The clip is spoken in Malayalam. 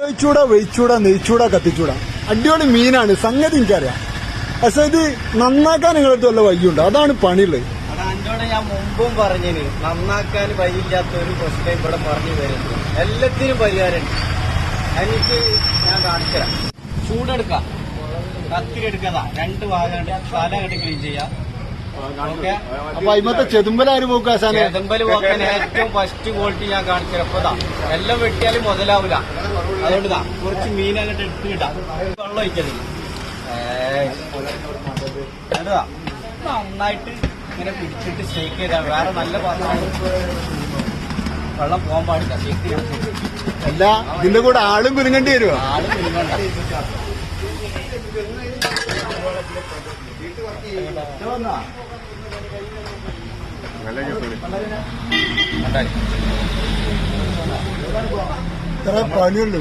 ചൂടാ വെയിച്ചൂടാ നെയ്ച്ചൂടാ കത്തിച്ചൂടാ അടിപൊളി മീനാണ് സംഗതി എനിക്കറിയാം. പക്ഷെ ഇത് നന്നാക്കാൻ നിങ്ങളടുത്ത് വല്ല വഴിയുണ്ട്, അതാണ് പണിയുള്ളത്. അഞ്ചോടെ ഞാൻ മുമ്പും പറഞ്ഞിന് നന്നാക്കാൻ വഴിയില്ലാത്ത ഒരു പ്രശ്നം ഇവിടെ പറഞ്ഞു വരുന്നു. എല്ലാത്തിനും പരിഹാരമുണ്ട്. എനിക്ക് ഞാൻ കാണിച്ചുതരാം. ചൂടെടുക്കാം, കത്തിരി എടുക്കാതാ, 2 ഭാഗം തല കണ്ട് ക്ലീൻ ചെയ്യാം. ഓക്കെ, അപ്പൊ അതിമത്തെ ചെതുമ്പലാര് പോക്കാ? ചെതമ്പല് പോക്കാൻ ഏറ്റവും ഫസ്റ്റ് ക്വാളിറ്റി ഞാൻ കാണിച്ചപ്പോഴാ. എല്ലാം വെട്ടിയാലും മുതലാവില്ല. അതുകൊണ്ട് കുറച്ച് മീനങ്ങട്ട് എടുത്തിടാം. വെള്ളം ഒഴിക്കത് നന്നായിട്ട് ഇങ്ങനെ പിടിച്ചിട്ട് ഷേക്ക് ചെയ്താൽ വേറെ നല്ല പാത്രം വെള്ളം പോകാൻ പാടില്ല. ഷേക്ക് ചെയ്യാൻ അല്ല, ഇതിന്റെ കൂടെ ആളും കുരുങ്ങേണ്ടി വരുമോ? ആളും കുരുങ്ങണ്ട. ഇത്ര പണിയുള്ളൂ.